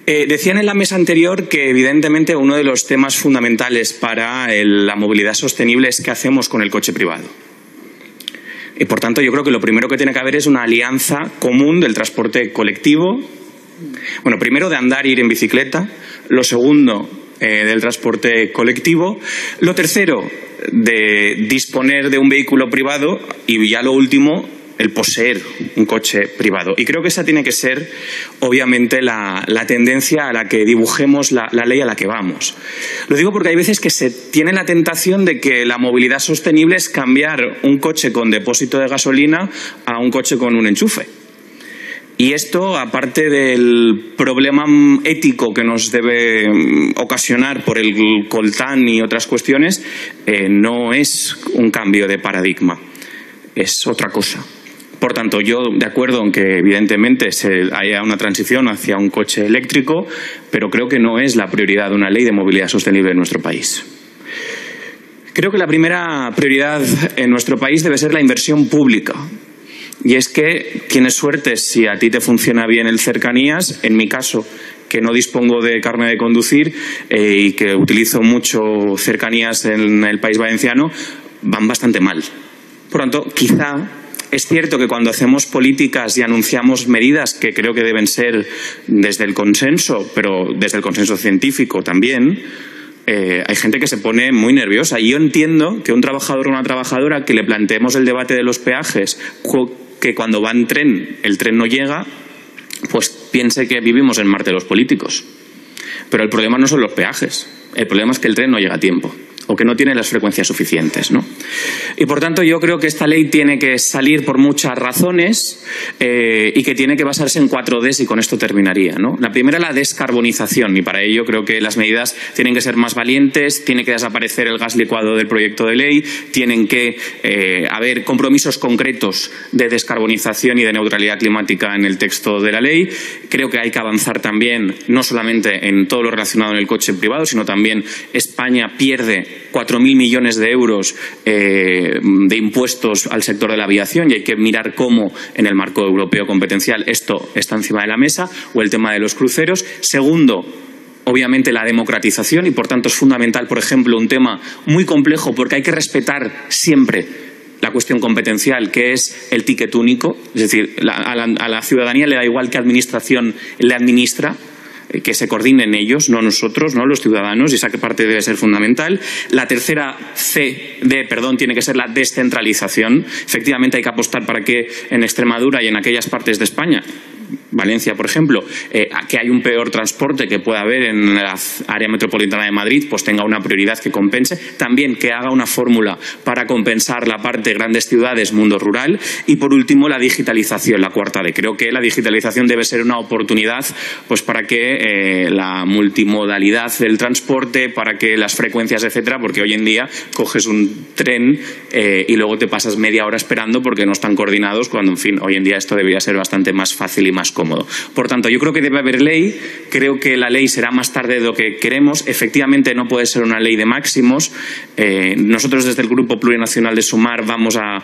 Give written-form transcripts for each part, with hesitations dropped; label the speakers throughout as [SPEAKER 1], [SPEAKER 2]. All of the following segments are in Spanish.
[SPEAKER 1] Decían en la mesa anterior que, evidentemente, uno de los temas fundamentales para la movilidad sostenible es qué hacemos con el coche privado. Y, por tanto, yo creo que lo primero que tiene que haber es una alianza común del transporte colectivo. Bueno, primero de andar e ir en bicicleta. Lo segundo, del transporte colectivo. Lo tercero, de disponer de un vehículo privado. Y ya lo último, el poseer un coche privado. Y creo que esa tiene que ser, obviamente, la tendencia a la que dibujemos la ley a la que vamos. Lo digo porque hay veces que se tiene la tentación de que la movilidad sostenible es cambiar un coche con depósito de gasolina a un coche con un enchufe. Y esto, aparte del problema ético que nos debe ocasionar por el coltán y otras cuestiones, no es un cambio de paradigma, es otra cosa. Por tanto, yo de acuerdo en que evidentemente haya una transición hacia un coche eléctrico, pero creo que no es la prioridad de una ley de movilidad sostenible en nuestro país. Creo que la primera prioridad en nuestro país debe ser la inversión pública. Y es que tienes suerte si a ti te funciona bien el cercanías. En mi caso, que no dispongo de carnet de conducir y que utilizo mucho cercanías en el País Valenciano, van bastante mal. Por tanto, quizá es cierto que cuando hacemos políticas y anunciamos medidas que creo que deben ser desde el consenso, pero desde el consenso científico también, hay gente que se pone muy nerviosa. Y yo entiendo que un trabajador o una trabajadora que le planteemos el debate de los peajes, que cuando va en tren el tren no llega, pues piense que vivimos en Marte los políticos. Pero el problema no son los peajes, el problema es que el tren no llega a tiempo o que no tiene las frecuencias suficientes, ¿no? Y por tanto yo creo que esta ley tiene que salir por muchas razones y que tiene que basarse en 4 Ds, y con esto terminaría, ¿no? La primera, la descarbonización, y para ello creo que las medidas tienen que ser más valientes, tiene que desaparecer el gas licuado del proyecto de ley, tienen que haber compromisos concretos de descarbonización y de neutralidad climática en el texto de la ley. Creo que hay que avanzar también, no solamente en todo lo relacionado en el coche privado, sino también España pierde 4.000 millones de euros de impuestos al sector de la aviación y hay que mirar cómo en el marco europeo competencial esto está encima de la mesa, o el tema de los cruceros. Segundo, obviamente la democratización, y por tanto es fundamental, por ejemplo, un tema muy complejo porque hay que respetar siempre la cuestión competencial, que es el ticket único. Es decir, a la ciudadanía le da igual qué administración le administra, que se coordinen ellos, no nosotros, no los ciudadanos, y esa parte debe ser fundamental. La tercera tiene que ser la descentralización. Efectivamente hay que apostar para que en Extremadura y en aquellas partes de España, Valencia, por ejemplo, que hay un peor transporte que pueda haber en la área metropolitana de Madrid, pues tenga una prioridad que compense. También que haga una fórmula para compensar la parte de grandes ciudades, mundo rural. Y por último, la digitalización, la cuarta D. Creo que la digitalización debe ser una oportunidad pues para que la multimodalidad del transporte, para que las frecuencias, etcétera, porque hoy en día coges un tren y luego te pasas media hora esperando porque no están coordinados, cuando, en fin, hoy en día esto debería ser bastante más fácil y más cómodo. Por tanto, yo creo que debe haber ley, creo que la ley será más tarde de lo que queremos. Efectivamente, no puede ser una ley de máximos. Nosotros desde el Grupo Plurinacional de Sumar vamos a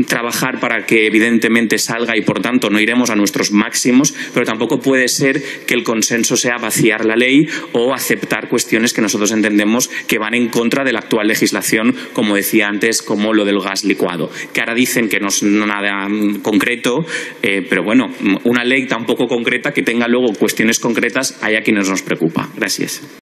[SPEAKER 1] trabajar para que evidentemente salga y por tanto no iremos a nuestros máximos, pero tampoco puede ser que el consenso sea vaciar la ley o aceptar cuestiones que nosotros entendemos que van en contra de la actual legislación, como decía antes, como lo del gas licuado, que ahora dicen que no es nada concreto, pero bueno, una ley tan poco concreta que tenga luego cuestiones concretas, hay a quienes nos preocupa. Gracias.